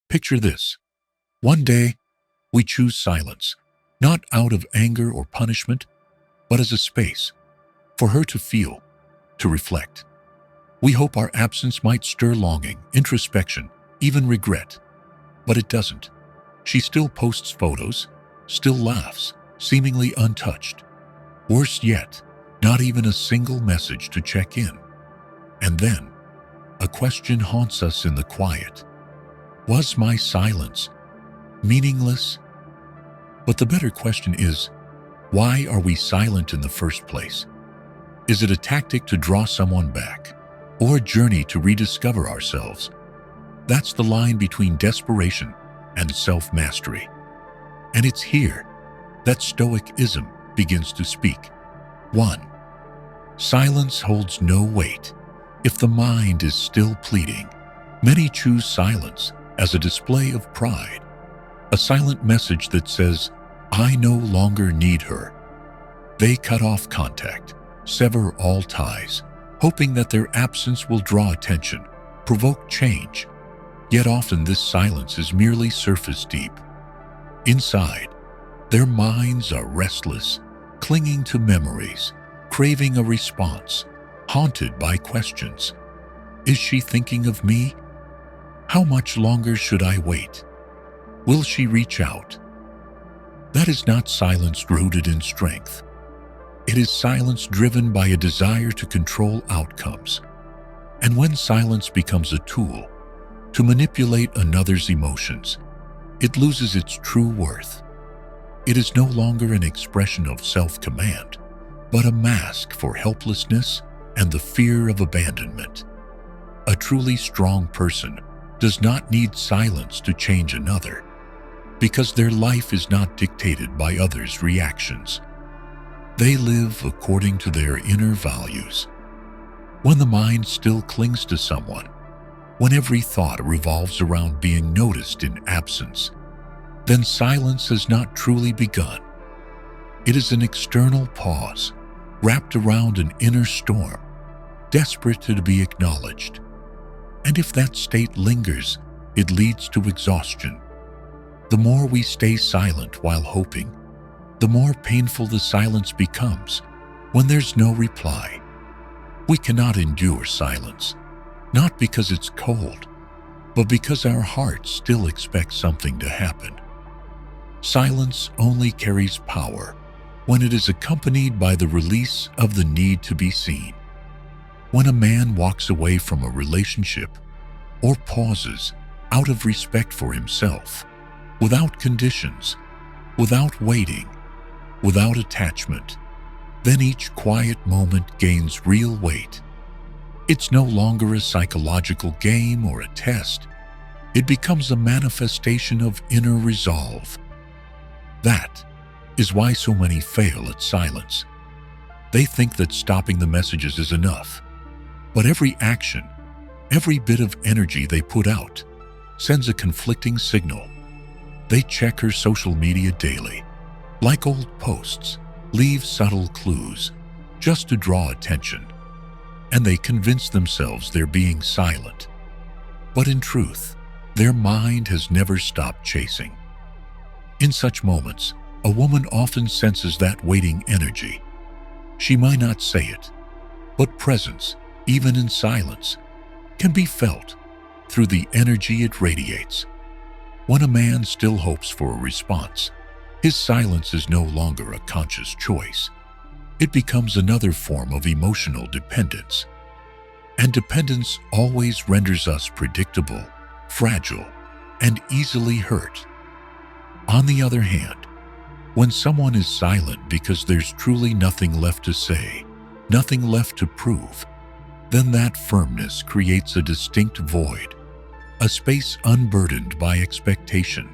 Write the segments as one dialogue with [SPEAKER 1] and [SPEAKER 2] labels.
[SPEAKER 1] Picture this. One day, we choose silence, not out of anger or punishment, but as a space for her to feel, to reflect. We hope our absence might stir longing, introspection, even regret. But it doesn't. She still posts photos, still laughs, seemingly untouched. Worse yet, not even a single message to check in. And then, a question haunts us in the quiet. Was my silence meaningless? But the better question is, why are we silent in the first place? Is it a tactic to draw someone back, or a journey to rediscover ourselves? That's the line between desperation and self-mastery. And it's here that Stoicism begins to speak. 1. Silence holds no weight. If the mind is still pleading, many choose silence as a display of pride, a silent message that says, I no longer need her. They cut off contact, sever all ties, hoping that their absence will draw attention, provoke change. Yet often this silence is merely surface deep. Inside, their minds are restless, clinging to memories, craving a response, haunted by questions. Is she thinking of me? How much longer should I wait? Will she reach out? That is not silence rooted in strength. It is silence driven by a desire to control outcomes. And when silence becomes a tool to manipulate another's emotions, it loses its true worth. It is no longer an expression of self-command, but a mask for helplessness and the fear of abandonment. A truly strong person does not need silence to change another, because their life is not dictated by others' reactions. They live according to their inner values. When the mind still clings to someone, when every thought revolves around being noticed in absence, then silence has not truly begun. It is an external pause, wrapped around an inner storm, desperate to be acknowledged. And if that state lingers, it leads to exhaustion. The more we stay silent while hoping, the more painful the silence becomes when there's no reply. We cannot endure silence, not because it's cold, but because our hearts still expect something to happen. Silence only carries power when it is accompanied by the release of the need to be seen. When a man walks away from a relationship or pauses out of respect for himself, without conditions, without waiting, without attachment, then each quiet moment gains real weight. It's no longer a psychological game or a test. It becomes a manifestation of inner resolve. That is why so many fail at silence. They think that stopping the messages is enough. But every action, every bit of energy they put out, sends a conflicting signal. They check her social media daily, like old posts, leave subtle clues, just to draw attention. And they convince themselves they're being silent. But in truth, their mind has never stopped chasing. In such moments, a woman often senses that waiting energy. She might not say it, but presence, even in silence, can be felt through the energy it radiates. When a man still hopes for a response, his silence is no longer a conscious choice. It becomes another form of emotional dependence. And dependence always renders us predictable, fragile, and easily hurt. On the other hand, when someone is silent because there's truly nothing left to say, nothing left to prove, then that firmness creates a distinct void, a space unburdened by expectation,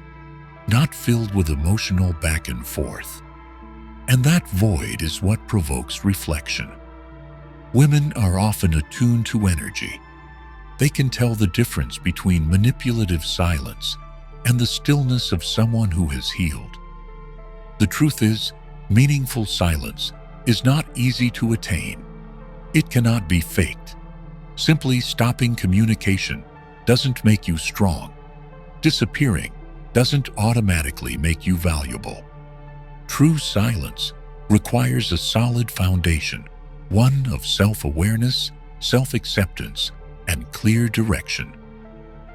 [SPEAKER 1] not filled with emotional back and forth. And that void is what provokes reflection. Women are often attuned to energy. They can tell the difference between manipulative silence and the stillness of someone who has healed. The truth is, meaningful silence is not easy to attain. It cannot be faked. Simply stopping communication doesn't make you strong. Disappearing doesn't automatically make you valuable. True silence requires a solid foundation, one of self-awareness, self-acceptance, and clear direction.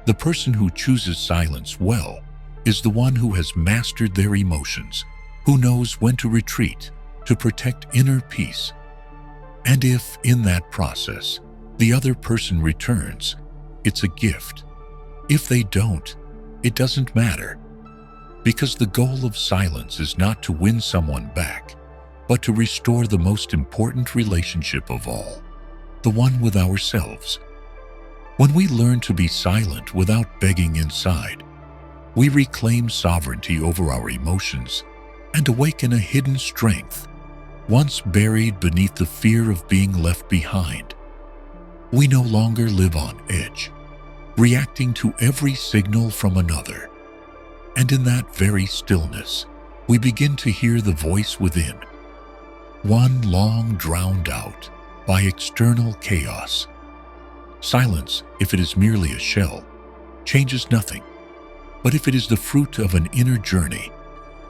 [SPEAKER 1] The person who chooses silence well is the one who has mastered their emotions, who knows when to retreat to protect inner peace. And if, in that process, the other person returns, it's a gift. If they don't, it doesn't matter. Because the goal of silence is not to win someone back, but to restore the most important relationship of all, the one with ourselves. When we learn to be silent without begging inside, we reclaim sovereignty over our emotions and awaken a hidden strength, once buried beneath the fear of being left behind. We no longer live on edge, reacting to every signal from another. And in that very stillness, we begin to hear the voice within, one long drowned out by external chaos. Silence, if it is merely a shell, changes nothing. But if it is the fruit of an inner journey,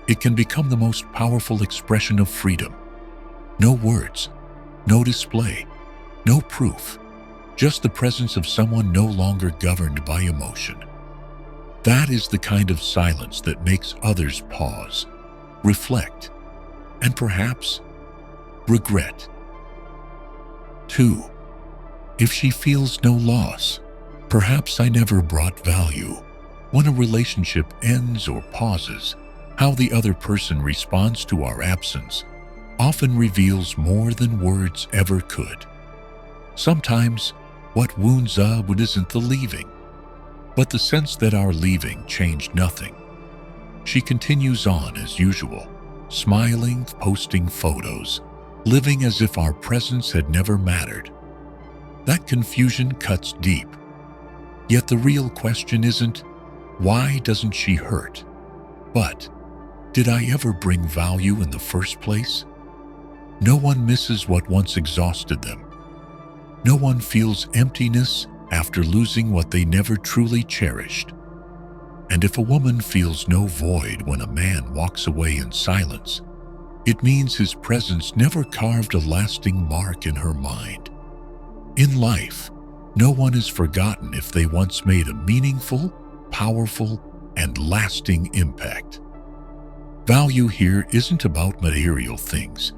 [SPEAKER 1] it can become the most powerful expression of freedom. No words, no display, no proof, just the presence of someone no longer governed by emotion. That is the kind of silence that makes others pause, reflect, and perhaps regret. 2. If she feels no loss, perhaps I never brought value. When a relationship ends or pauses, how the other person responds to our absence often reveals more than words ever could. Sometimes, what wounds us isn't the leaving, but the sense that our leaving changed nothing. She continues on as usual, smiling, posting photos, living as if our presence had never mattered. That confusion cuts deep. Yet the real question isn't, why doesn't she hurt? But, did I ever bring value in the first place? No one misses what once exhausted them. No one feels emptiness after losing what they never truly cherished. And if a woman feels no void when a man walks away in silence, it means his presence never carved a lasting mark in her mind. In life, no one is forgotten if they once made a meaningful, powerful, and lasting impact. Value here isn't about material things.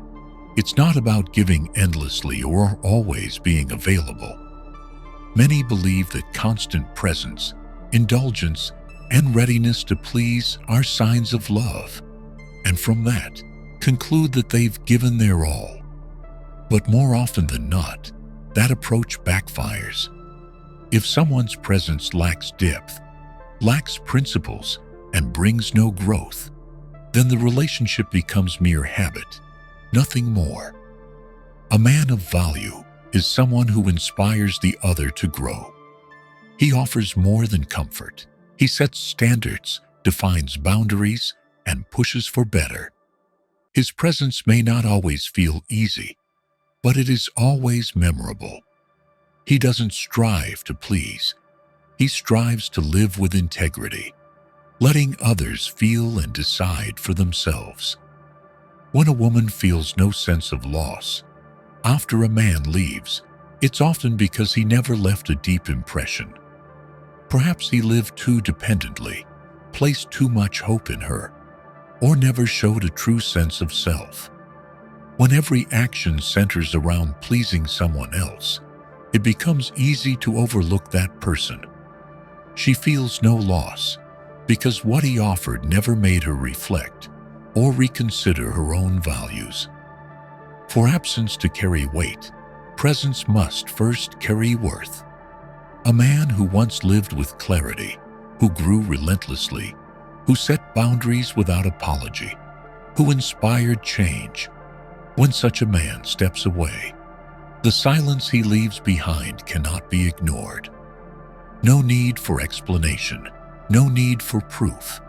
[SPEAKER 1] It's not about giving endlessly or always being available. Many believe that constant presence, indulgence, and readiness to please are signs of love, and from that, conclude that they've given their all. But more often than not, that approach backfires. If someone's presence lacks depth, lacks principles, and brings no growth, then the relationship becomes mere habit, nothing more. A man of value is someone who inspires the other to grow. He offers more than comfort. He sets standards, defines boundaries, and pushes for better. His presence may not always feel easy, but it is always memorable. He doesn't strive to please. He strives to live with integrity, letting others feel and decide for themselves. When a woman feels no sense of loss after a man leaves, it's often because he never left a deep impression. Perhaps he lived too dependently, placed too much hope in her, or never showed a true sense of self. When every action centers around pleasing someone else, it becomes easy to overlook that person. She feels no loss because what he offered never made her reflect or reconsider her own values. For absence to carry weight, presence must first carry worth. A man who once lived with clarity, who grew relentlessly, who set boundaries without apology, who inspired change. When such a man steps away, the silence he leaves behind cannot be ignored. No need for explanation, no need for proof.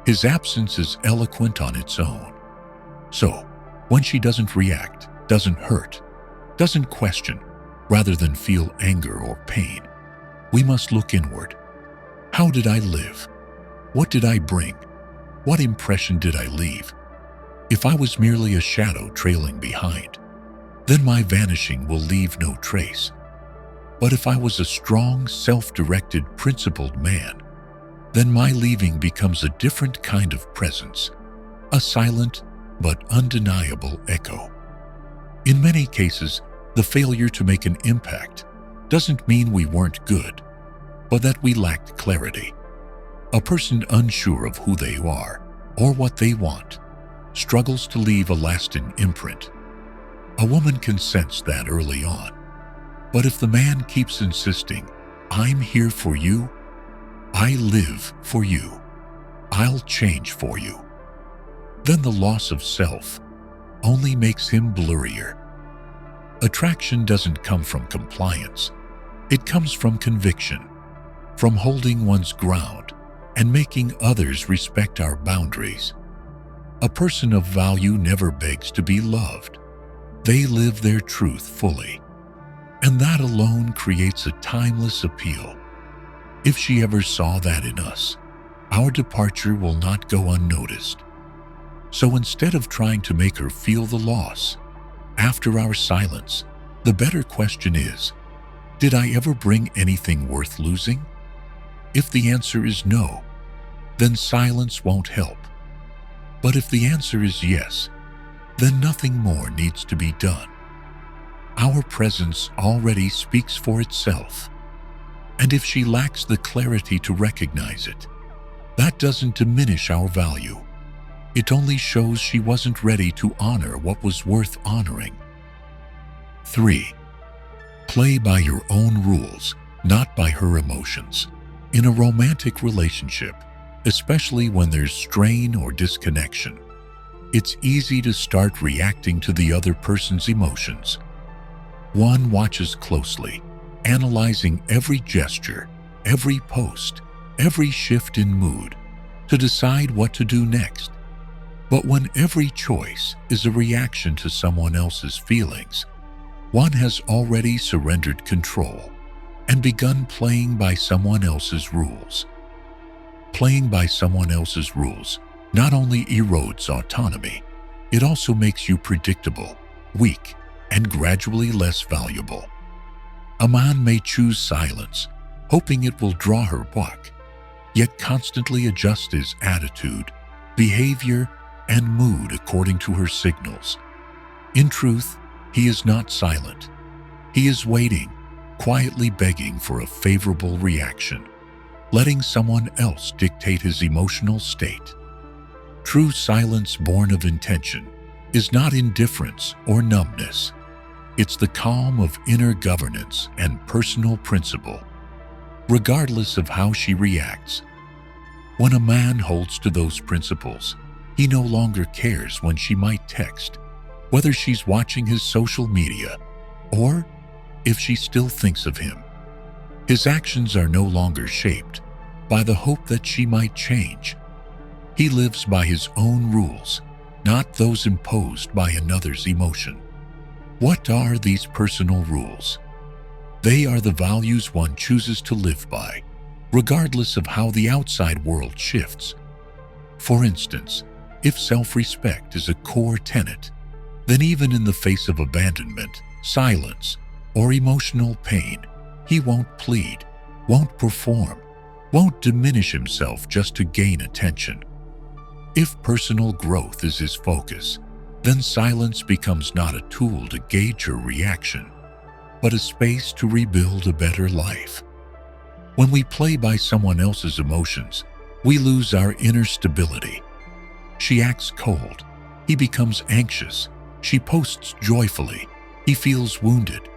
[SPEAKER 1] His absence is eloquent on its own. So, when she doesn't react, doesn't hurt, doesn't question, rather than feel anger or pain, we must look inward. How did I live? What did I bring? What impression did I leave? If I was merely a shadow trailing behind, then my vanishing will leave no trace. But if I was a strong, self-directed, principled man, then my leaving becomes a different kind of presence, a silent but undeniable echo. In many cases, the failure to make an impact doesn't mean we weren't good, but that we lacked clarity. A person unsure of who they are or what they want struggles to leave a lasting imprint. A woman can sense that early on. But if the man keeps insisting, "I'm here for you, I live for you, I'll change for you," then the loss of self only makes him blurrier. Attraction doesn't come from compliance. It comes from conviction, from holding one's ground and making others respect our boundaries. A person of value never begs to be loved. They live their truth fully, and that alone creates a timeless appeal. If she ever saw that in us, our departure will not go unnoticed. So instead of trying to make her feel the loss after our silence, the better question is, did I ever bring anything worth losing? If the answer is no, then silence won't help. But if the answer is yes, then nothing more needs to be done. Our presence already speaks for itself. And if she lacks the clarity to recognize it, that doesn't diminish our value. It only shows she wasn't ready to honor what was worth honoring. 3. Play by your own rules, not by her emotions. In a romantic relationship, especially when there's strain or disconnection, it's easy to start reacting to the other person's emotions. One watches closely, analyzing every gesture, every post, every shift in mood, to decide what to do next. But when every choice is a reaction to someone else's feelings, one has already surrendered control and begun playing by someone else's rules. Playing by someone else's rules not only erodes autonomy, it also makes you predictable, weak, and gradually less valuable. A man may choose silence, hoping it will draw her back, yet constantly adjust his attitude, behavior, and mood according to her signals. In truth, he is not silent. He is waiting, quietly begging for a favorable reaction, letting someone else dictate his emotional state. True silence born of intention is not indifference or numbness. It's the calm of inner governance and personal principle, regardless of how she reacts. When a man holds to those principles, he no longer cares when she might text, whether she's watching his social media, or if she still thinks of him. His actions are no longer shaped by the hope that she might change. He lives by his own rules, not those imposed by another's emotion. What are these personal rules? They are the values one chooses to live by, regardless of how the outside world shifts. For instance, if self-respect is a core tenet, then even in the face of abandonment, silence, or emotional pain, he won't plead, won't perform, won't diminish himself just to gain attention. If personal growth is his focus, then silence becomes not a tool to gauge her reaction, but a space to rebuild a better life. When we play by someone else's emotions, we lose our inner stability. She acts cold. He becomes anxious. She posts joyfully. He feels wounded.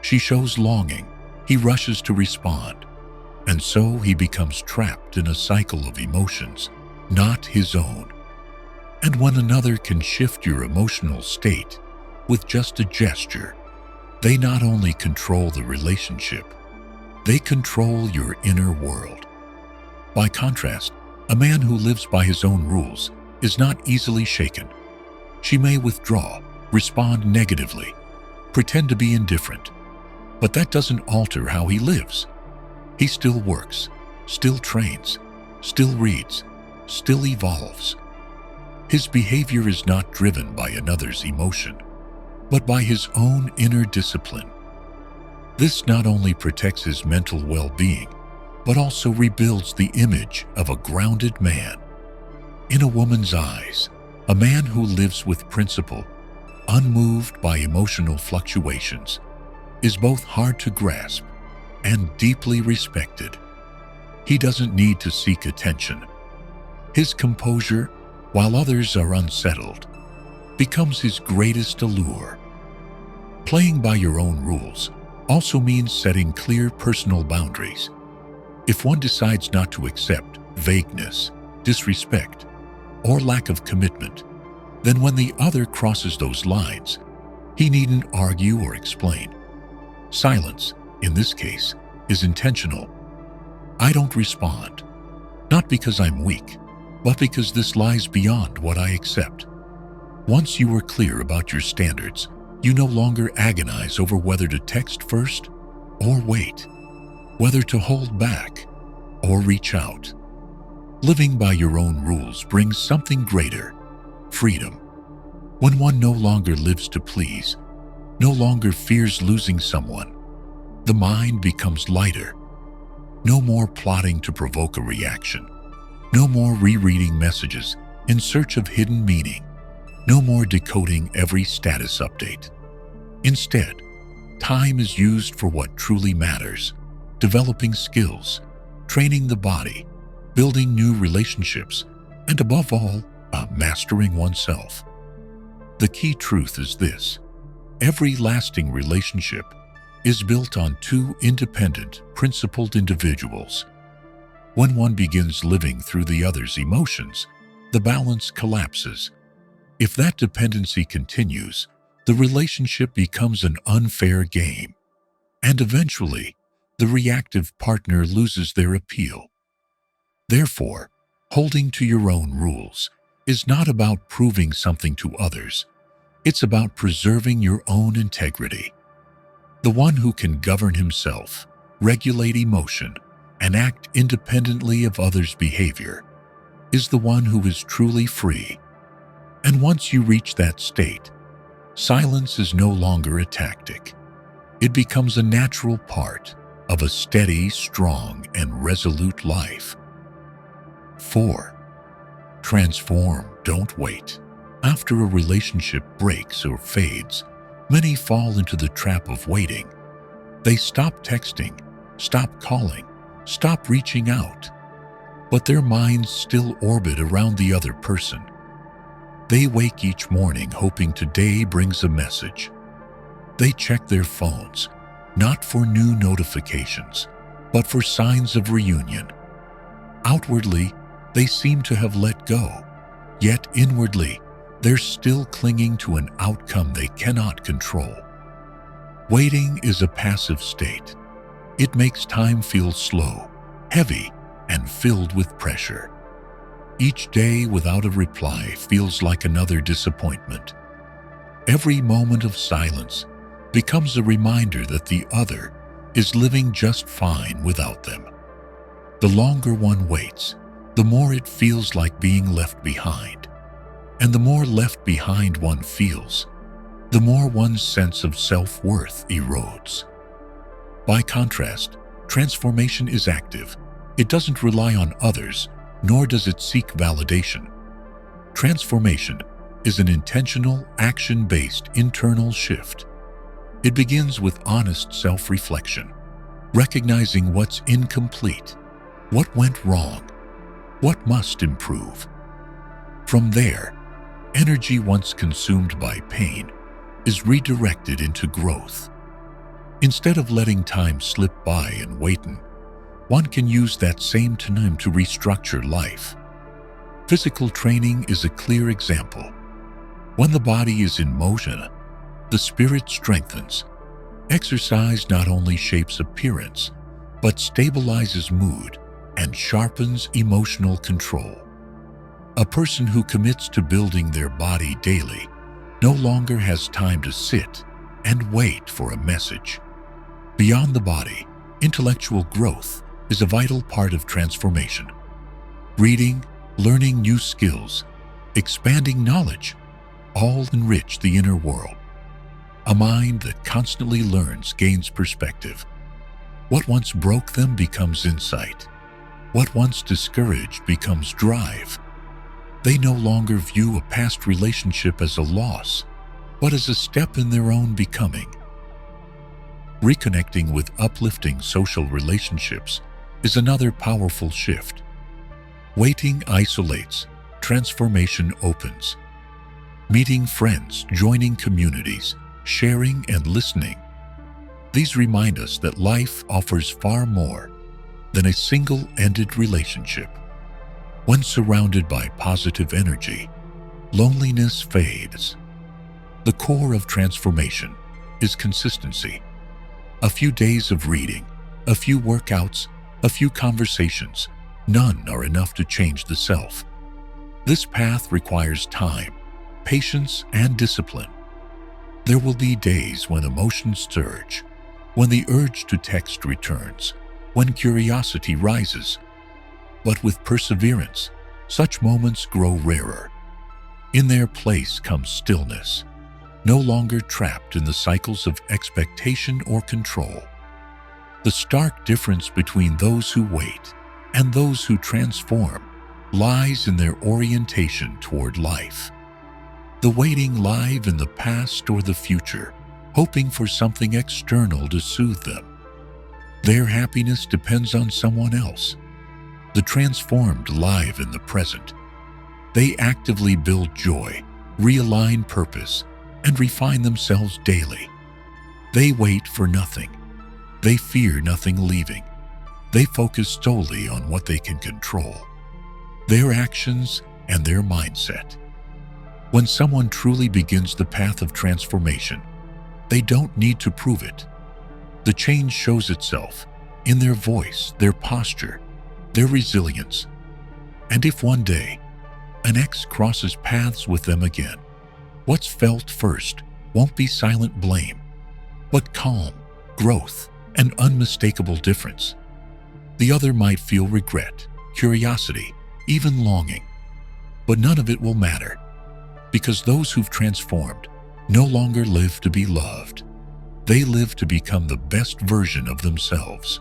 [SPEAKER 1] She shows longing. He rushes to respond. And so he becomes trapped in a cycle of emotions, not his own. And when another can shift your emotional state with just a gesture, they not only control the relationship, they control your inner world. By contrast, a man who lives by his own rules is not easily shaken. She may withdraw, respond negatively, pretend to be indifferent, but that doesn't alter how he lives. He still works, still trains, still reads, still evolves. His behavior is not driven by another's emotion, but by his own inner discipline. This not only protects his mental well-being, but also rebuilds the image of a grounded man. In a woman's eyes, a man who lives with principle, unmoved by emotional fluctuations, is both hard to grasp and deeply respected. He doesn't need to seek attention. His composure, while others are unsettled, becomes his greatest allure. Playing by your own rules also means setting clear personal boundaries. If one decides not to accept vagueness, disrespect, or lack of commitment, then when the other crosses those lines, he needn't argue or explain. Silence, in this case, is intentional. I don't respond, not because I'm weak, but because this lies beyond what I accept. Once you are clear about your standards, you no longer agonize over whether to text first or wait, whether to hold back or reach out. Living by your own rules brings something greater: freedom. When one no longer lives to please, no longer fears losing someone, the mind becomes lighter. No more plotting to provoke a reaction. No more rereading messages in search of hidden meaning. No more decoding every status update. Instead, time is used for what truly matters: developing skills, training the body, building new relationships, and above all, mastering oneself. The key truth is this: every lasting relationship is built on two independent, principled individuals. When one begins living through the other's emotions, the balance collapses. If that dependency continues, the relationship becomes an unfair game, and eventually, the reactive partner loses their appeal. Therefore, holding to your own rules is not about proving something to others. It's about preserving your own integrity. The one who can govern himself, regulate emotion, and act independently of others' behavior is the one who is truly free. And once you reach that state, silence is no longer a tactic. It becomes a natural part of a steady, strong, and resolute life. 4. Transform, don't wait. After a relationship breaks or fades, many fall into the trap of waiting. They stop texting, stop calling, stop reaching out, but their minds still orbit around the other person. They wake each morning hoping today brings a message. They check their phones, not for new notifications, but for signs of reunion. Outwardly, they seem to have let go, yet inwardly, they're still clinging to an outcome they cannot control. Waiting is a passive state. It makes time feel slow, heavy, and filled with pressure. Each day without a reply feels like another disappointment. Every moment of silence becomes a reminder that the other is living just fine without them. The longer one waits, the more it feels like being left behind. And the more left behind one feels, the more one's sense of self-worth erodes. By contrast, transformation is active. It doesn't rely on others, nor does it seek validation. Transformation is an intentional, action-based internal shift. It begins with honest self-reflection, recognizing what's incomplete, what went wrong, what must improve. From there, energy once consumed by pain is redirected into growth. Instead of letting time slip by and waiting, one can use that same time to restructure life. Physical training is a clear example. When the body is in motion, the spirit strengthens. Exercise not only shapes appearance, but stabilizes mood and sharpens emotional control. A person who commits to building their body daily no longer has time to sit and wait for a message. Beyond the body, intellectual growth is a vital part of transformation. Reading, learning new skills, expanding knowledge, all enrich the inner world. A mind that constantly learns gains perspective. What once broke them becomes insight. What once discouraged becomes drive. They no longer view a past relationship as a loss, but as a step in their own becoming. Reconnecting with uplifting social relationships is another powerful shift. Waiting isolates, transformation opens. Meeting friends, joining communities, sharing and listening. These remind us that life offers far more than a single-ended relationship. When surrounded by positive energy, loneliness fades. The core of transformation is consistency. A few days of reading, a few workouts, a few conversations, none are enough to change the self. This path requires time, patience, and discipline. There will be days when emotions surge, when the urge to text returns, when curiosity rises. But with perseverance, such moments grow rarer. In their place comes stillness, no longer trapped in the cycles of expectation or control. The stark difference between those who wait and those who transform lies in their orientation toward life. The waiting live in the past or the future, hoping for something external to soothe them. Their happiness depends on someone else. The transformed live in the present. They actively build joy, realign purpose, and refine themselves daily. They wait for nothing. They fear nothing leaving. They focus solely on what they can control, their actions and their mindset. When someone truly begins the path of transformation, they don't need to prove it. The change shows itself in their voice, their posture, their resilience. And if one day an ex crosses paths with them again, what's felt first won't be silent blame, but calm, growth, and unmistakable difference. The other might feel regret, curiosity, even longing, but none of it will matter, because those who've transformed no longer live to be loved. They live to become the best version of themselves.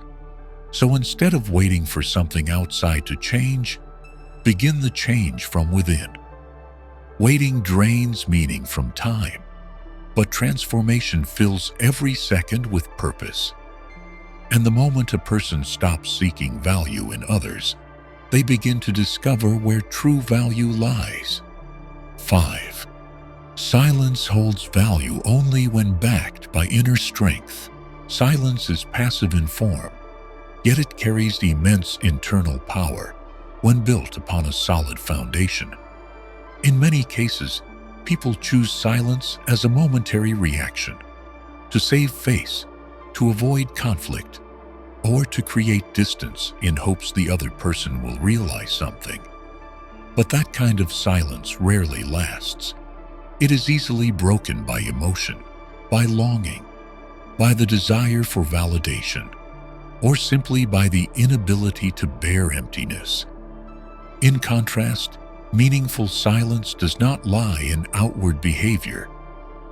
[SPEAKER 1] So instead of waiting for something outside to change, begin the change from within. Waiting drains meaning from time, but transformation fills every second with purpose. And the moment a person stops seeking value in others, they begin to discover where true value lies. 5. Silence holds value only when backed by inner strength. Silence is passive in form, yet it carries immense internal power when built upon a solid foundation. In many cases, people choose silence as a momentary reaction, to save face, to avoid conflict, or to create distance in hopes the other person will realize something. But that kind of silence rarely lasts. It is easily broken by emotion, by longing, by the desire for validation, or simply by the inability to bear emptiness. In contrast, meaningful silence does not lie in outward behavior,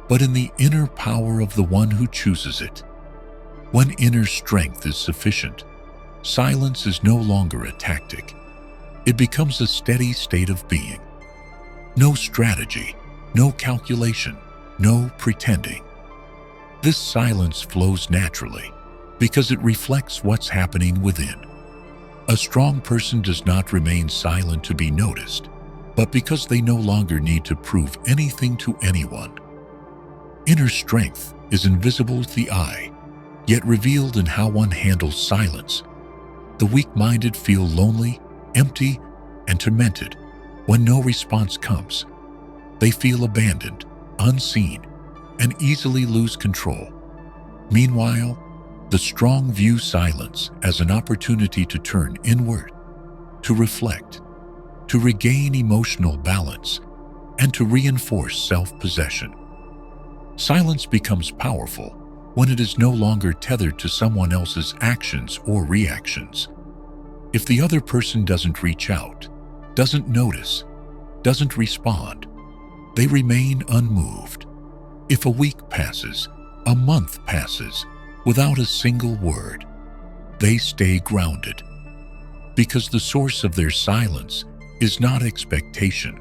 [SPEAKER 1] but in the inner power of the one who chooses it. When inner strength is sufficient, silence is no longer a tactic. It becomes a steady state of being. No strategy, no calculation, no pretending. This silence flows naturally because it reflects what's happening within. A strong person does not remain silent to be noticed, but because they no longer need to prove anything to anyone. Inner strength is invisible to the eye, yet revealed in how one handles silence. The weak-minded feel lonely, empty, and tormented when no response comes. They feel abandoned, unseen, and easily lose control. Meanwhile, the strong view silence as an opportunity to turn inward, to reflect, to regain emotional balance, and to reinforce self-possession. Silence becomes powerful when it is no longer tethered to someone else's actions or reactions. If the other person doesn't reach out, doesn't notice, doesn't respond, they remain unmoved. If a week passes, a month passes, without a single word, they stay grounded. Because the source of their silence is not expectation,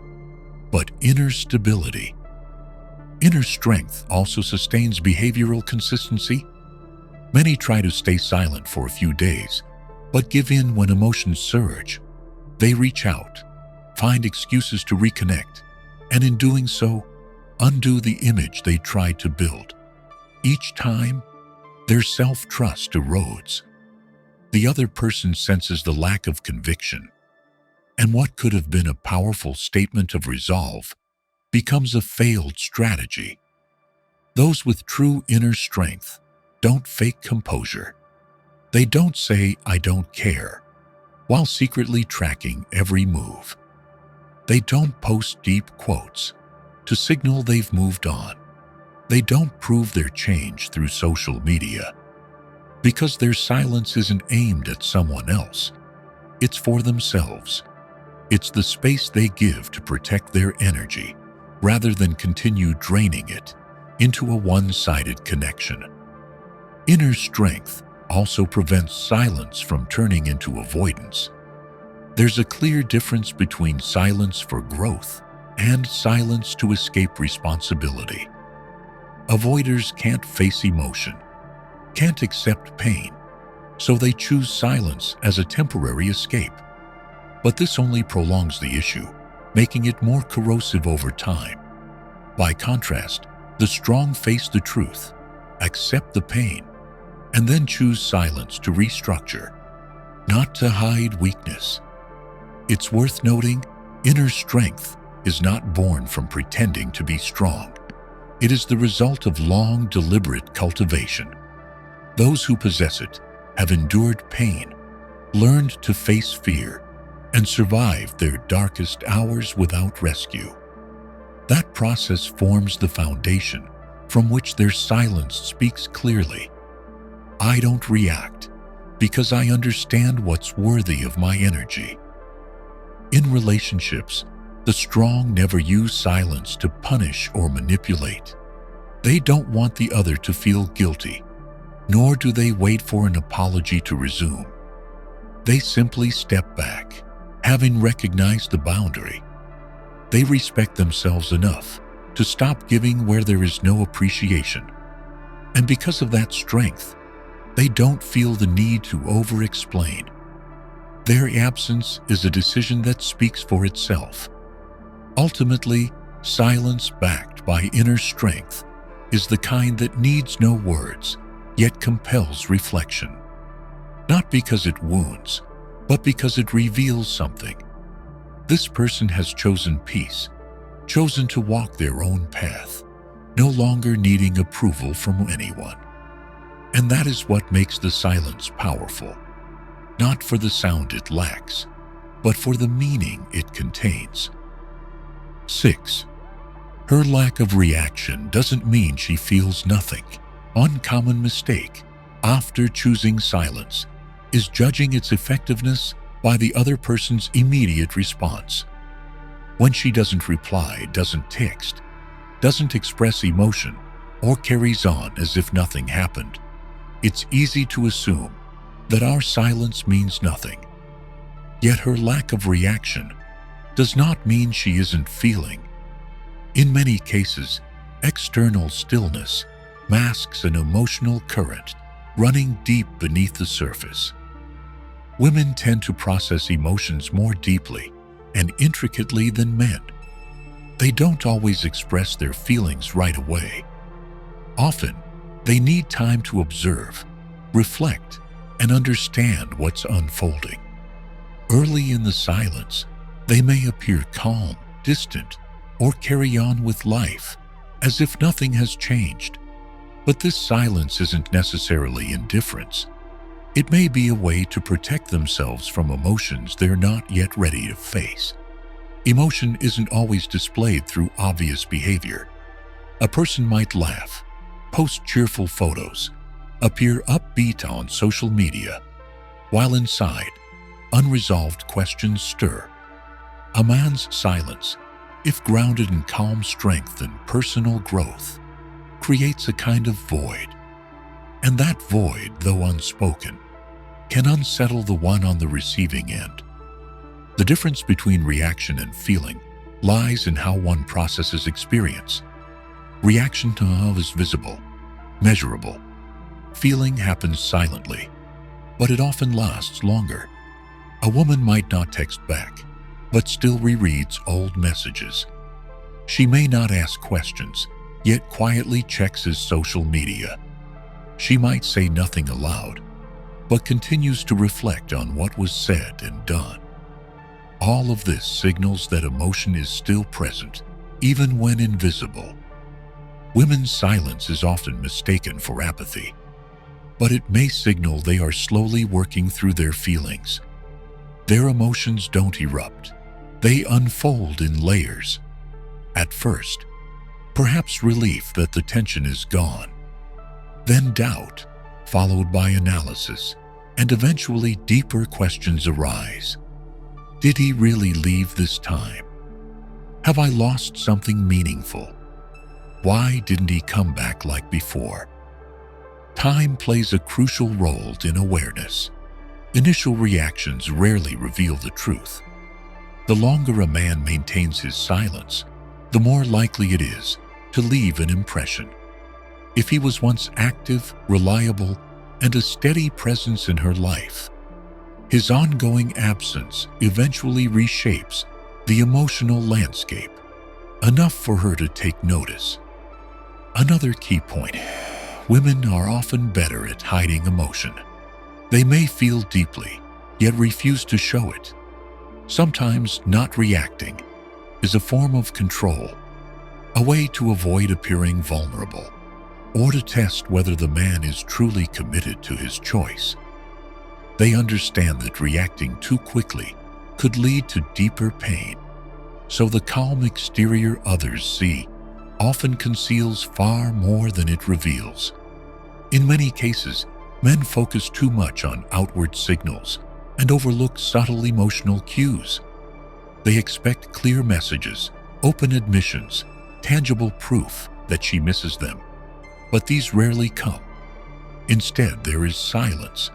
[SPEAKER 1] but inner stability. Inner strength also sustains behavioral consistency. Many try to stay silent for a few days, but give in when emotions surge. They reach out, find excuses to reconnect, and in doing so, undo the image they tried to build. Each time, their self-trust erodes. The other person senses the lack of conviction, and what could have been a powerful statement of resolve becomes a failed strategy. Those with true inner strength don't fake composure. They don't say, "I don't care," while secretly tracking every move. They don't post deep quotes to signal they've moved on. They don't prove their change through social media. Because their silence isn't aimed at someone else. It's for themselves. It's the space they give to protect their energy, rather than continue draining it into a one-sided connection. Inner strength also prevents silence from turning into avoidance. There's a clear difference between silence for growth and silence to escape responsibility. Avoiders can't face emotion, can't accept pain, so they choose silence as a temporary escape. But this only prolongs the issue, making it more corrosive over time. By contrast, the strong face the truth, accept the pain, and then choose silence to restructure, not to hide weakness. It's worth noting, inner strength is not born from pretending to be strong. It is the result of long, deliberate cultivation. Those who possess it have endured pain, learned to face fear, and survived their darkest hours without rescue. That process forms the foundation from which their silence speaks clearly. I don't react because I understand what's worthy of my energy. In relationships, the strong never use silence to punish or manipulate. They don't want the other to feel guilty, nor do they wait for an apology to resume. They simply step back, having recognized the boundary. They respect themselves enough to stop giving where there is no appreciation. And because of that strength, they don't feel the need to over-explain. Their absence is a decision that speaks for itself. Ultimately, silence backed by inner strength is the kind that needs no words, yet compels reflection. Not because it wounds, but because it reveals something. This person has chosen peace, chosen to walk their own path, no longer needing approval from anyone. And that is what makes the silence powerful. Not for the sound it lacks, but for the meaning it contains. 6. Her lack of reaction doesn't mean she feels nothing. One common mistake after choosing silence is judging its effectiveness by the other person's immediate response. When she doesn't reply, doesn't text, doesn't express emotion, or carries on as if nothing happened, it's easy to assume that our silence means nothing. Yet her lack of reaction does not mean she isn't feeling. In many cases, external stillness masks an emotional current running deep beneath the surface. Women tend to process emotions more deeply and intricately than men. They don't always express their feelings right away. Often, they need time to observe, reflect, and understand what's unfolding. Early in the silence, they may appear calm, distant, or carry on with life as if nothing has changed. But this silence isn't necessarily indifference. It may be a way to protect themselves from emotions they're not yet ready to face. Emotion isn't always displayed through obvious behavior. A person might laugh, post cheerful photos, appear upbeat on social media, while inside, Unresolved questions stir. A man's silence, if grounded in calm strength and personal growth, creates a kind of void. And that void, though unspoken, can unsettle the one on the receiving end. The difference between reaction and feeling lies in how one processes experience. Reaction to love is visible, measurable. Feeling happens silently, but it often lasts longer. A woman might not text back, but still rereads old messages. She may not ask questions, yet quietly checks his social media. She might say nothing aloud, but continues to reflect on what was said and done. All of this signals that emotion is still present, even when invisible. Women's silence is often mistaken for apathy, but it may signal they are slowly working through their feelings. Their emotions don't erupt. They unfold in layers. At first, perhaps relief that the tension is gone. Then doubt, followed by analysis, and eventually deeper questions arise. Did he really leave this time? Have I lost something meaningful? Why didn't he come back like before? Time plays a crucial role in awareness. Initial reactions rarely reveal the truth. The longer a man maintains his silence, the more likely it is to leave an impression. If he was once active, reliable, and a steady presence in her life, his ongoing absence eventually reshapes the emotional landscape, enough for her to take notice. Another key point: women are often better at hiding emotion. They may feel deeply, yet refuse to show it. Sometimes not reacting is a form of control, a way to avoid appearing vulnerable, or to test whether the man is truly committed to his choice. They understand that reacting too quickly could lead to deeper pain, so the calm exterior others see often conceals far more than it reveals. In many cases, men focus too much on outward signals and overlook subtle emotional cues. They expect clear messages, open admissions, tangible proof that she misses them. But these rarely come. Instead, there is silence,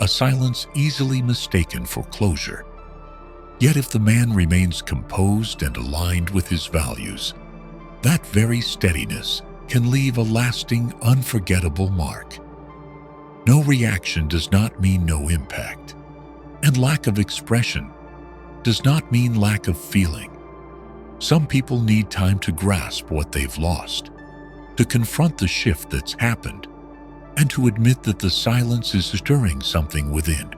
[SPEAKER 1] a silence easily mistaken for closure. Yet if the man remains composed and aligned with his values, that very steadiness can leave a lasting, unforgettable mark. No reaction does not mean no impact, and lack of expression does not mean lack of feeling. Some people need time to grasp what they've lost, to confront the shift that's happened, and to admit that the silence is stirring something within.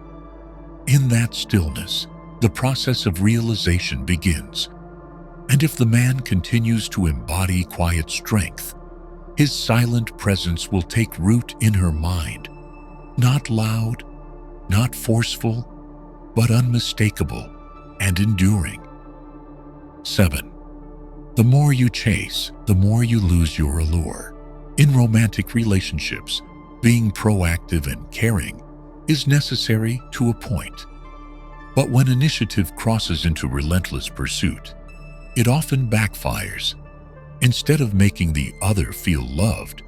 [SPEAKER 1] In that stillness, the process of realization begins. And if the man continues to embody quiet strength, his silent presence will take root in her mind. Not loud, not forceful, but unmistakable and enduring. 7. The more you chase, the more you lose your allure. In romantic relationships, being proactive and caring is necessary to a point. But when initiative crosses into relentless pursuit, it often backfires. Instead of making the other feel loved,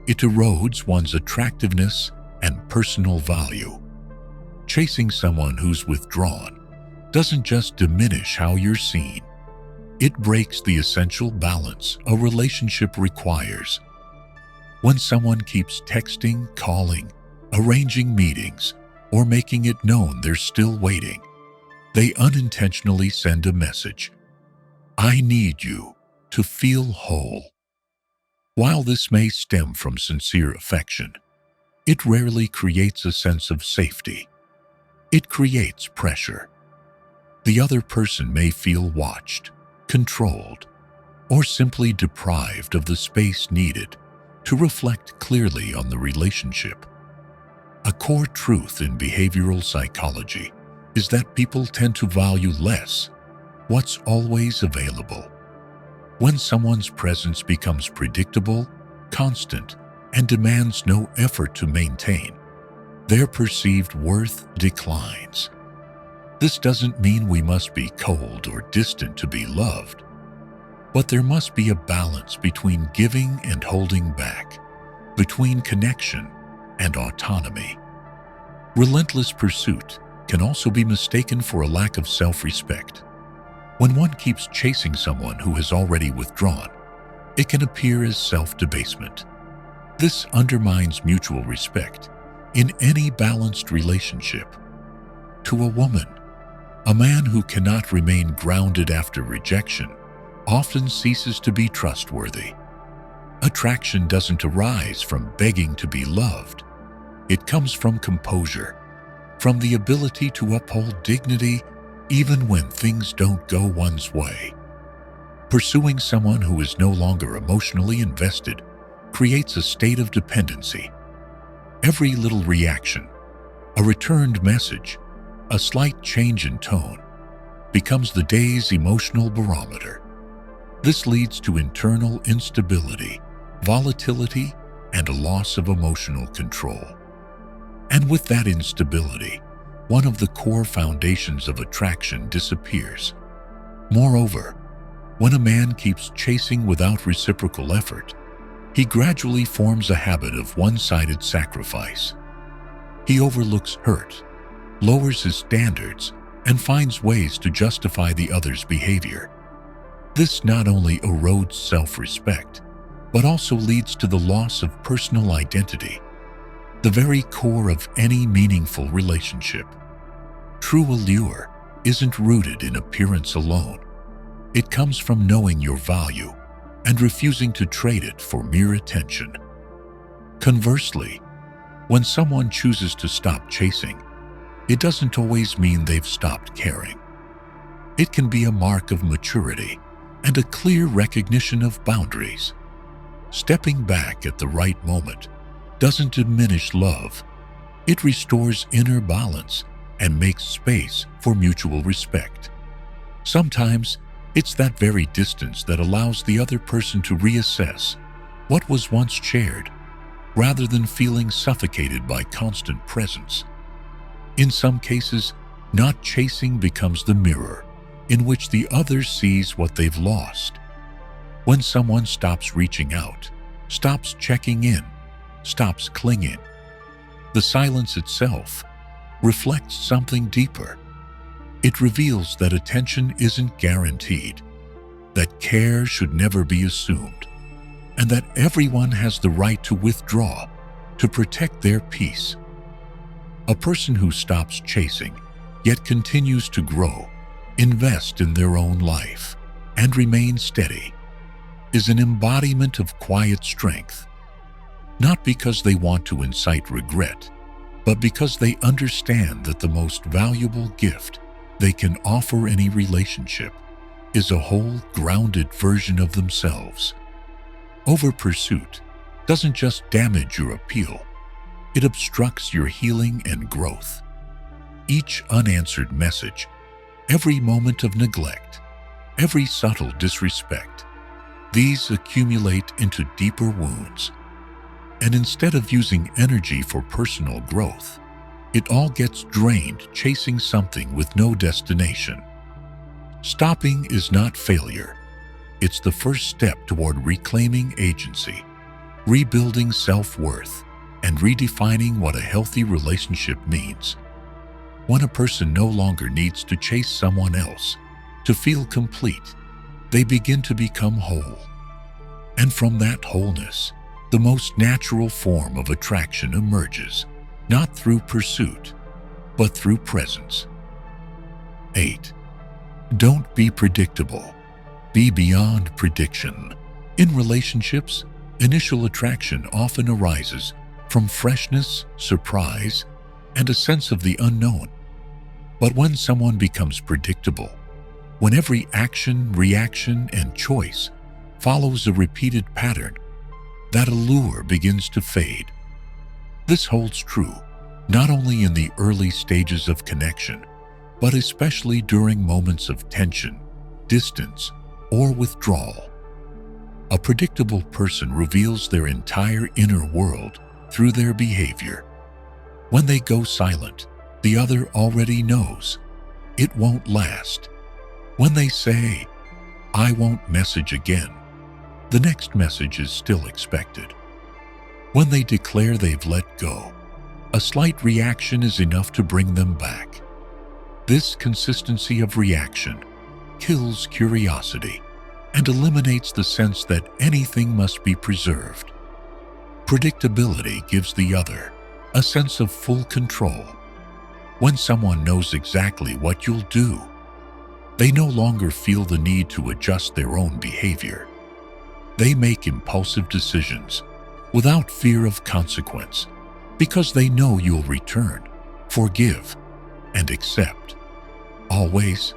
[SPEAKER 1] it erodes one's attractiveness and personal value. Chasing someone who's withdrawn doesn't just diminish how you're seen. It breaks the essential balance a relationship requires. When someone keeps texting, calling, arranging meetings, or making it known they're still waiting, they unintentionally send a message: I need you to feel whole. While this may stem from sincere affection, it rarely creates a sense of safety. It creates pressure. The other person may feel watched, controlled, or simply deprived of the space needed to reflect clearly on the relationship. A core truth in behavioral psychology is that people tend to value less what's always available. When someone's presence becomes predictable, constant, and demands no effort to maintain, their perceived worth declines. This doesn't mean we must be cold or distant to be loved, but there must be a balance between giving and holding back, between connection and autonomy. Relentless pursuit can also be mistaken for a lack of self-respect. When one keeps chasing someone who has already withdrawn, it can appear as self-debasement. This undermines mutual respect in any balanced relationship. To a woman, a man who cannot remain grounded after rejection often ceases to be trustworthy. Attraction doesn't arise from begging to be loved. It comes from composure, from the ability to uphold dignity even when things don't go one's way. Pursuing someone who is no longer emotionally invested creates a state of dependency. Every little reaction, a returned message, a slight change in tone, becomes the day's emotional barometer. This leads to internal instability, volatility, and a loss of emotional control. And with that instability, one of the core foundations of attraction disappears. Moreover, when a man keeps chasing without reciprocal effort, he gradually forms a habit of one-sided sacrifice. He overlooks hurt, lowers his standards, and finds ways to justify the other's behavior. This not only erodes self-respect, but also leads to the loss of personal identity, the very core of any meaningful relationship. True allure isn't rooted in appearance alone. It comes from knowing your value and refusing to trade it for mere attention. Conversely, when someone chooses to stop chasing, it doesn't always mean they've stopped caring. It can be a mark of maturity and a clear recognition of boundaries. Stepping back at the right moment doesn't diminish love. It restores inner balance and makes space for mutual respect. Sometimes, it's that very distance that allows the other person to reassess what was once shared, rather than feeling suffocated by constant presence. In some cases, not chasing becomes the mirror in which the other sees what they've lost. When someone stops reaching out, stops checking in, stops clinging, the silence itself reflects something deeper. It reveals that attention isn't guaranteed, that care should never be assumed, and that everyone has the right to withdraw to protect their peace. A person who stops chasing, yet continues to grow, invest in their own life, and remain steady, is an embodiment of quiet strength, not because they want to incite regret, but because they understand that the most valuable gift they can offer any relationship is a whole, grounded version of themselves. Over-pursuit doesn't just damage your appeal, it obstructs your healing and growth. Each unanswered message, every moment of neglect, every subtle disrespect, these accumulate into deeper wounds. And instead of using energy for personal growth, it all gets drained chasing something with no destination. Stopping is not failure. It's the first step toward reclaiming agency, rebuilding self-worth, and redefining what a healthy relationship means. When a person no longer needs to chase someone else to feel complete, they begin to become whole. And from that wholeness, the most natural form of attraction emerges, not through pursuit, but through presence. 8. Don't be predictable. Be beyond prediction. In relationships, initial attraction often arises from freshness, surprise, and a sense of the unknown. But when someone becomes predictable, when every action, reaction, and choice follows a repeated pattern, that allure begins to fade. This holds true not only in the early stages of connection, but especially during moments of tension, distance, or withdrawal. A predictable person reveals their entire inner world through their behavior. When they go silent, the other already knows. it won't last. When they say, "I won't message again," the next message is still expected. When they declare they've let go, a slight reaction is enough to bring them back. This consistency of reaction kills curiosity and eliminates the sense that anything must be preserved. Predictability gives the other a sense of full control. When someone knows exactly what you'll do, they no longer feel the need to adjust their own behavior. They make impulsive decisions without fear of consequence because they know you'll return, forgive, and accept. Always.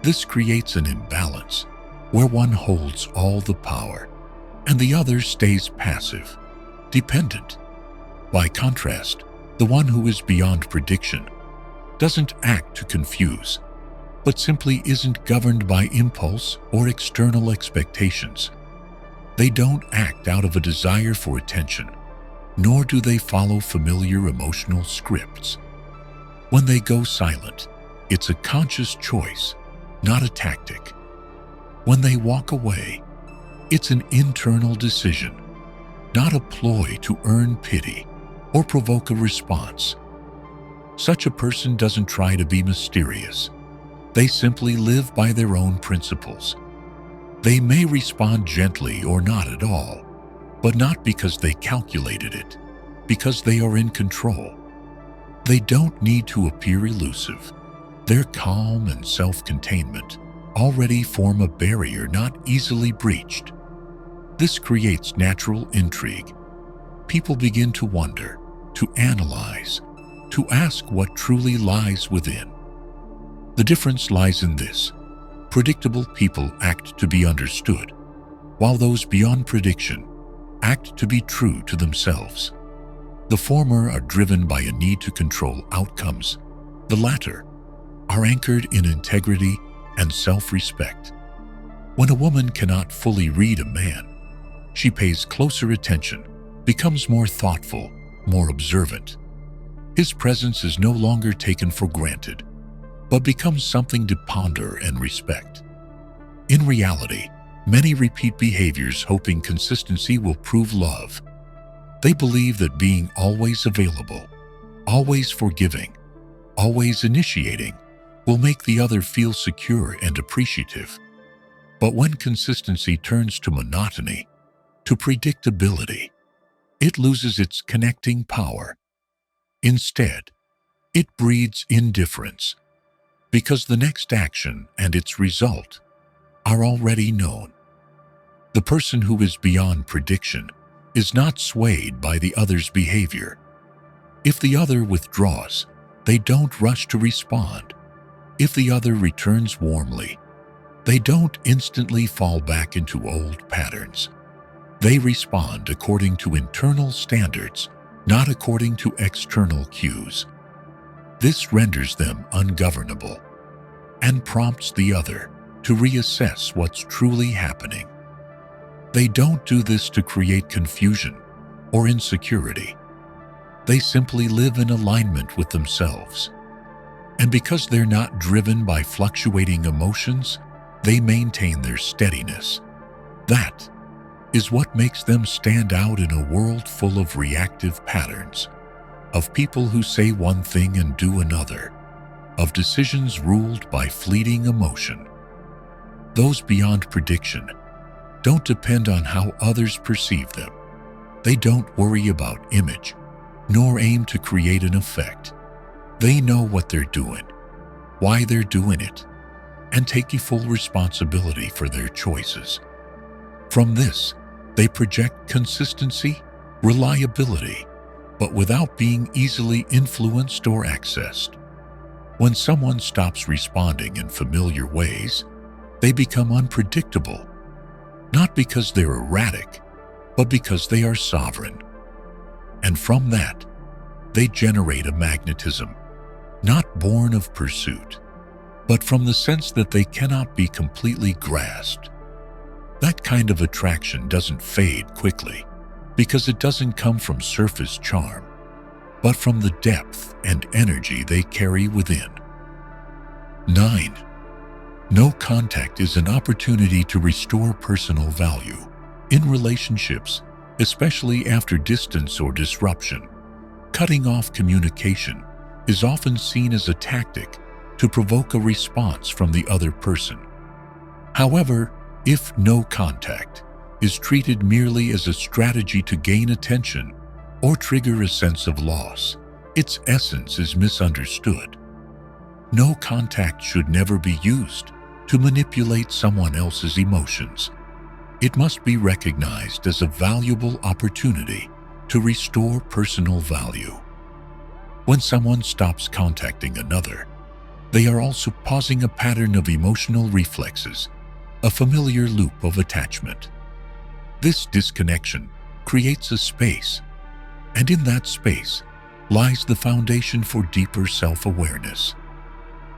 [SPEAKER 1] This creates an imbalance where one holds all the power and the other stays passive, dependent. By contrast, the one who is beyond prediction doesn't act to confuse, but simply isn't governed by impulse or external expectations. They don't act out of a desire for attention, nor do they follow familiar emotional scripts. When they go silent, it's a conscious choice, not a tactic. When they walk away, it's an internal decision, not a ploy to earn pity or provoke a response. Such a person doesn't try to be mysterious. They simply live by their own principles. They may respond gently or not at all, but not because they calculated it, because they are in control. They don't need to appear elusive. Their calm and self-containment already form a barrier not easily breached. This creates natural intrigue. People begin to wonder, to analyze, to ask what truly lies within. The difference lies in this: predictable people act to be understood, while those beyond prediction act to be true to themselves. The former are driven by a need to control outcomes. The latter are anchored in integrity and self-respect. When a woman cannot fully read a man, she pays closer attention, becomes more thoughtful, more observant. His presence is no longer taken for granted, but becomes something to ponder and respect. In reality, many repeat behaviors hoping consistency will prove love. They believe that being always available, always forgiving, always initiating, will make the other feel secure and appreciative. But when consistency turns to monotony, to predictability, it loses its connecting power. Instead, it breeds indifference, because the next action and its result are already known. The person who is beyond prediction is not swayed by the other's behavior. If the other withdraws, they don't rush to respond. If the other returns warmly, they don't instantly fall back into old patterns. They respond according to internal standards, not according to external cues. This renders them ungovernable and prompts the other to reassess what's truly happening. They don't do this to create confusion or insecurity. They simply live in alignment with themselves. And because they're not driven by fluctuating emotions, they maintain their steadiness. That is what makes them stand out in a world full of reactive patterns, of people who say one thing and do another, of decisions ruled by fleeting emotion. Those beyond prediction don't depend on how others perceive them. They don't worry about image, nor aim to create an effect. They know what they're doing, why they're doing it, and take full responsibility for their choices. From this, they project consistency, reliability, but without being easily influenced or accessed. When someone stops responding in familiar ways, they become unpredictable, not because they're erratic, but because they are sovereign. And from that, they generate a magnetism, not born of pursuit, but from the sense that they cannot be completely grasped. That kind of attraction doesn't fade quickly, because it doesn't come from surface charm, but from the depth and energy they carry within. 9. No contact is an opportunity to restore personal value. In relationships, especially after distance or disruption, cutting off communication is often seen as a tactic to provoke a response from the other person. However, if no contact is treated merely as a strategy to gain attention or trigger a sense of loss, its essence is misunderstood. No contact should never be used to manipulate someone else's emotions. It must be recognized as a valuable opportunity to restore personal value. When someone stops contacting another, they are also pausing a pattern of emotional reflexes, a familiar loop of attachment. This disconnection creates a space, and in that space lies the foundation for deeper self-awareness.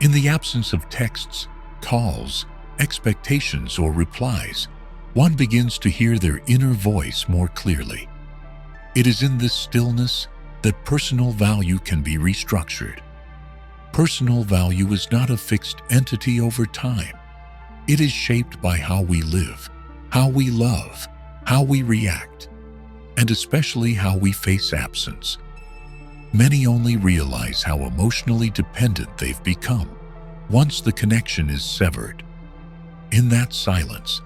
[SPEAKER 1] In the absence of texts, calls, expectations, or replies, one begins to hear their inner voice more clearly. It is in this stillness that personal value can be restructured. Personal value is not a fixed entity over time. It is shaped by how we live, how we love, how we react, and especially how we face absence. Many only realize how emotionally dependent they've become once the connection is severed. In that silence,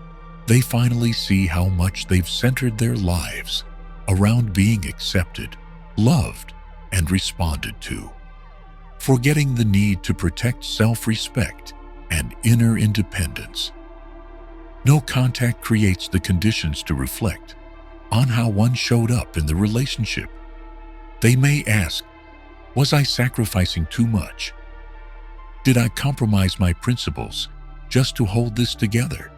[SPEAKER 1] they finally see how much they've centered their lives around being accepted, loved, and responded to, forgetting the need to protect self-respect and inner independence. No contact creates the conditions to reflect on how one showed up in the relationship. They may ask, was I sacrificing too much? Did I compromise my principles just to hold this together?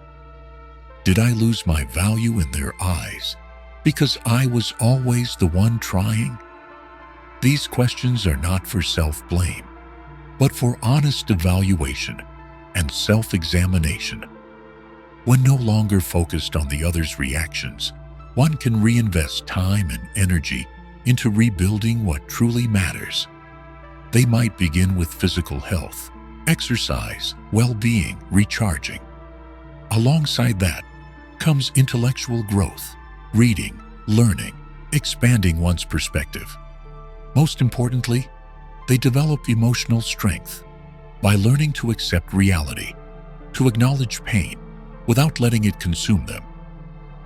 [SPEAKER 1] Did I lose my value in their eyes because I was always the one trying? These questions are not for self-blame, but for honest evaluation and self-examination. When no longer focused on the other's reactions, one can reinvest time and energy into rebuilding what truly matters. They might begin with physical health, exercise, well-being, recharging. Alongside that comes intellectual growth, reading, learning, expanding one's perspective. Most importantly, they develop emotional strength by learning to accept reality, to acknowledge pain without letting it consume them.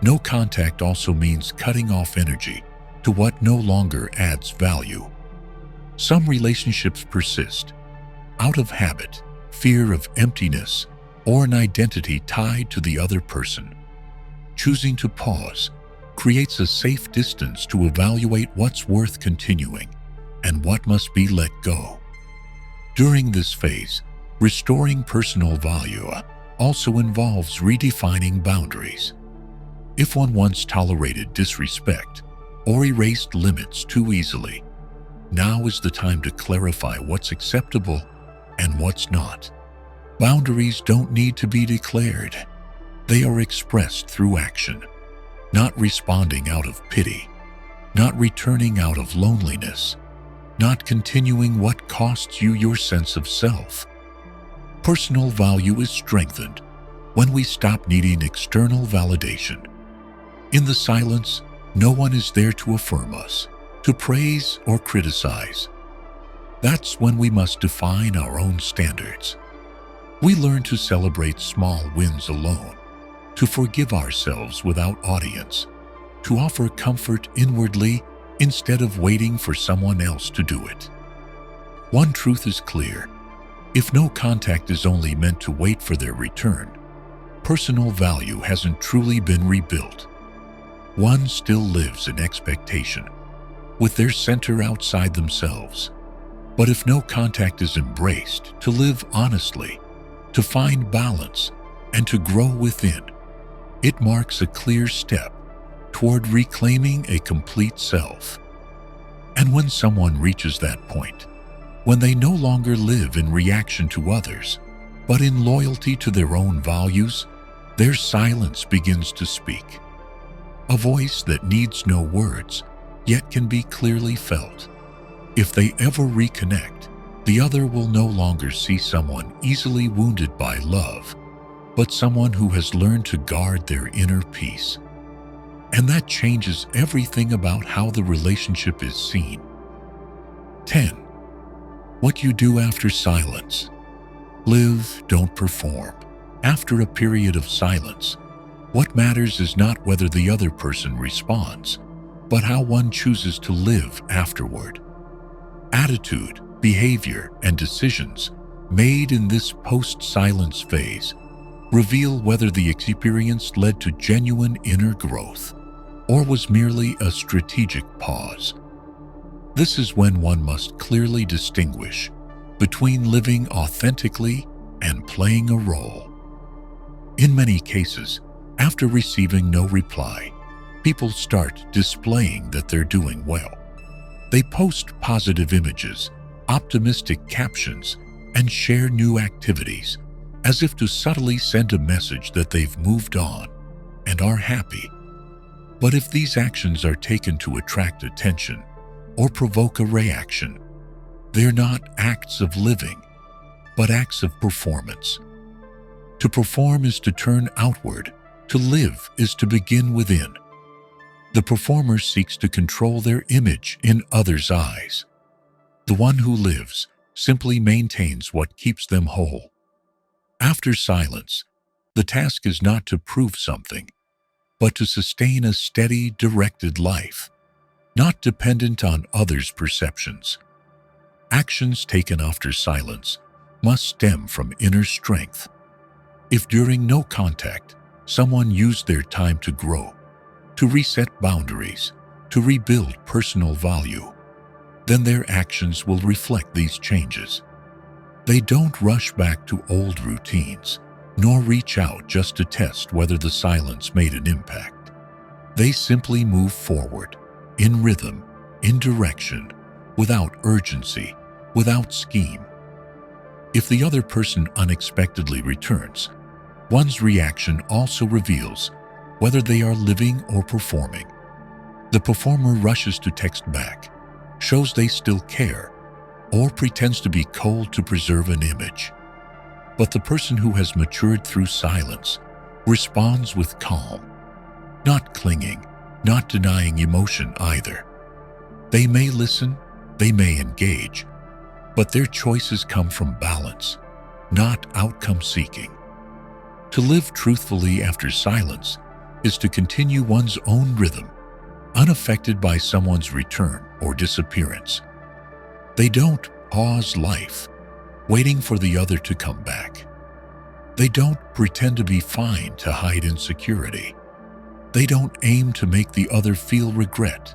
[SPEAKER 1] No contact also means cutting off energy to what no longer adds value. Some relationships persist out of habit, fear of emptiness, or an identity tied to the other person. Choosing to pause creates a safe distance to evaluate what's worth continuing and what must be let go. During this phase, restoring personal value also involves redefining boundaries. If one once tolerated disrespect or erased limits too easily, now is the time to clarify what's acceptable and what's not. Boundaries don't need to be declared. They are expressed through action, not responding out of pity, not returning out of loneliness, not continuing what costs you your sense of self. Personal value is strengthened when we stop needing external validation. In the silence, no one is there to affirm us, to praise or criticize. That's when we must define our own standards. We learn to celebrate small wins alone, to forgive ourselves without audience, to offer comfort inwardly instead of waiting for someone else to do it. One truth is clear: if no contact is only meant to wait for their return, personal value hasn't truly been rebuilt. One still lives in expectation, with their center outside themselves. But if no contact is embraced, to live honestly, to find balance, and to grow within, it marks a clear step toward reclaiming a complete self. And when someone reaches that point, when they no longer live in reaction to others, but in loyalty to their own values, their silence begins to speak. A voice that needs no words, yet can be clearly felt. If they ever reconnect, The other will no longer see someone easily wounded by love, but someone who has learned to guard their inner peace. And that changes everything about how the relationship is seen. 10. What you do after silence. Live, don't perform. After a period of silence, what matters is not whether the other person responds, but how one chooses to live afterward. Attitude, behavior, and decisions made in this post-silence phase reveal whether the experience led to genuine inner growth or was merely a strategic pause. This is when one must clearly distinguish between living authentically and playing a role. In many cases, after receiving no reply, people start displaying that they're doing well. They post positive images, optimistic captions, and share new activities, as if to subtly send a message that they've moved on and are happy. But if these actions are taken to attract attention or provoke a reaction, they're not acts of living, but acts of performance. To perform is to turn outward. To live is to begin within. The performer seeks to control their image in others' eyes. The one who lives simply maintains what keeps them whole. After silence, the task is not to prove something, but to sustain a steady, directed life, not dependent on others' perceptions. Actions taken after silence must stem from inner strength. If during no contact, someone used their time to grow, to reset boundaries, to rebuild personal value, then their actions will reflect these changes. They don't rush back to old routines, nor reach out just to test whether the silence made an impact. They simply move forward, in rhythm, in direction, without urgency, without scheme. If the other person unexpectedly returns, one's reaction also reveals whether they are living or performing. The performer rushes to text back, shows they still care, or pretends to be cold to preserve an image. But the person who has matured through silence responds with calm, not clinging, not denying emotion either. They may listen, they may engage, but their choices come from balance, not outcome seeking. To live truthfully after silence is to continue one's own rhythm, unaffected by someone's return or disappearance. They don't pause life, waiting for the other to come back. They don't pretend to be fine to hide insecurity. They don't aim to make the other feel regret.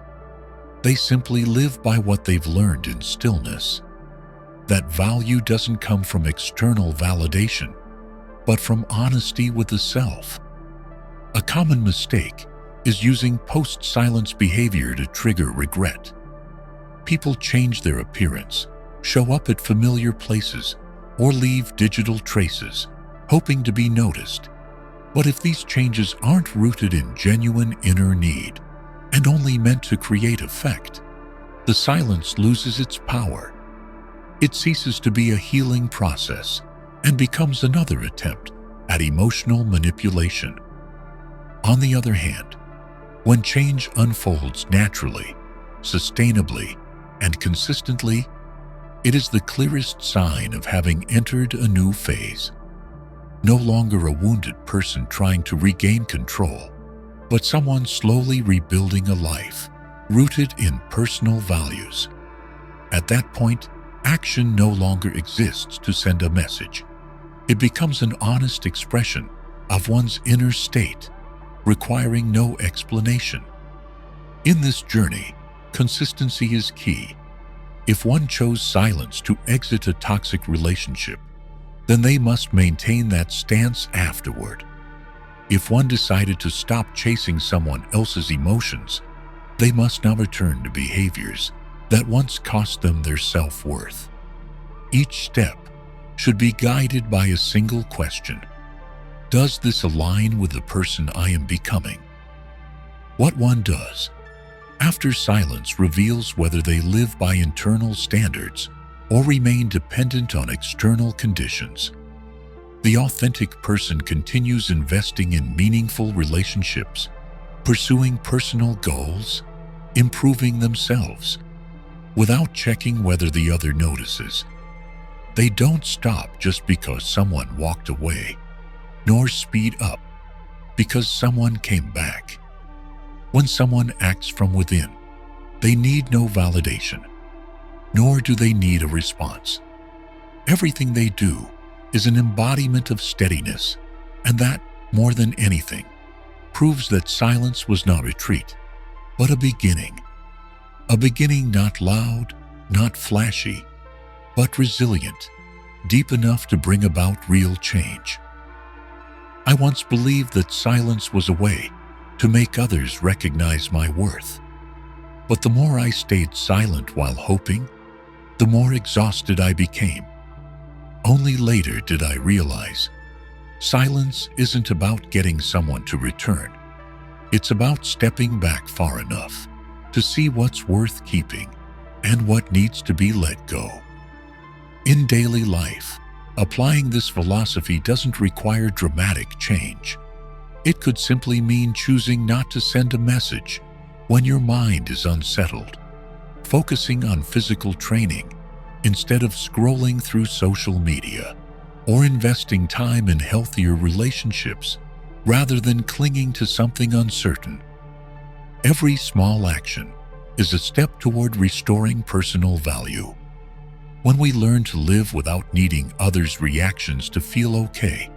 [SPEAKER 1] They simply live by what they've learned in stillness. That value doesn't come from external validation, but from honesty with the self. A common mistake is using post-silence behavior to trigger regret. People change their appearance, show up at familiar places, or leave digital traces, hoping to be noticed. But if these changes aren't rooted in genuine inner need and only meant to create effect, the silence loses its power. It ceases to be a healing process and becomes another attempt at emotional manipulation. On the other hand, when change unfolds naturally, sustainably, and consistently, it is the clearest sign of having entered a new phase. No longer a wounded person trying to regain control, but someone slowly rebuilding a life rooted in personal values. At that point, action no longer exists to send a message. It becomes an honest expression of one's inner state, requiring no explanation. In this journey, consistency is key. If one chose silence to exit a toxic relationship, then they must maintain that stance afterward. If one decided to stop chasing someone else's emotions, they must now return to behaviors that once cost them their self-worth. Each step should be guided by a single question. Does this align with the person I am becoming? What one does after silence reveals whether they live by internal standards or remain dependent on external conditions. The authentic person continues investing in meaningful relationships, pursuing personal goals, improving themselves, without checking whether the other notices. They don't stop just because someone walked away, nor speed up because someone came back. When someone acts from within, they need no validation, nor do they need a response. Everything they do is an embodiment of steadiness, and that, more than anything, proves that silence was not retreat, but a beginning. A beginning not loud, not flashy, but resilient, deep enough to bring about real change. I once believed that silence was a way to make others recognize my worth. But the more I stayed silent while hoping, the more exhausted I became. Only later did I realize silence isn't about getting someone to return. It's about stepping back far enough to see what's worth keeping and what needs to be let go. In daily life, applying this philosophy doesn't require dramatic change. It could simply mean choosing not to send a message when your mind is unsettled, focusing on physical training instead of scrolling through social media, or investing time in healthier relationships rather than clinging to something uncertain. Every small action is a step toward restoring personal value. When we learn to live without needing others' reactions to feel okay,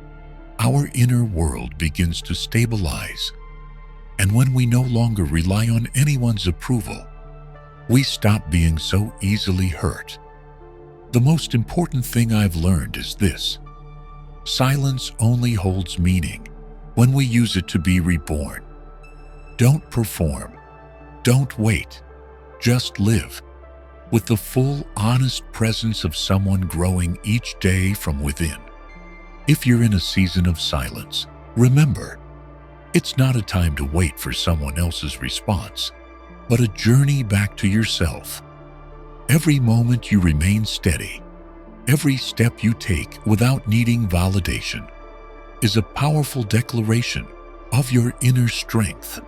[SPEAKER 1] our inner world begins to stabilize. And when we no longer rely on anyone's approval, we stop being so easily hurt. The most important thing I've learned is this: silence only holds meaning when we use it to be reborn. Don't perform. Don't wait. Just live, with the full, honest presence of someone growing each day from within. If you're in a season of silence, remember, it's not a time to wait for someone else's response, but a journey back to yourself. Every moment you remain steady, every step you take without needing validation, is a powerful declaration of your inner strength.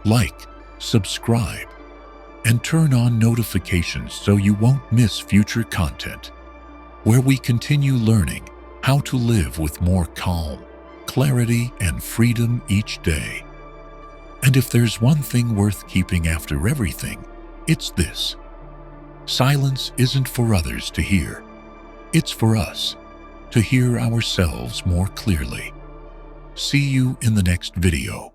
[SPEAKER 1] Like, subscribe, and turn on notifications so you won't miss future content, where we continue learning how to live with more calm, clarity, and freedom each day. And if there's one thing worth keeping after everything, it's this: silence isn't for others to hear. It's for us to hear ourselves more clearly. See you in the next video.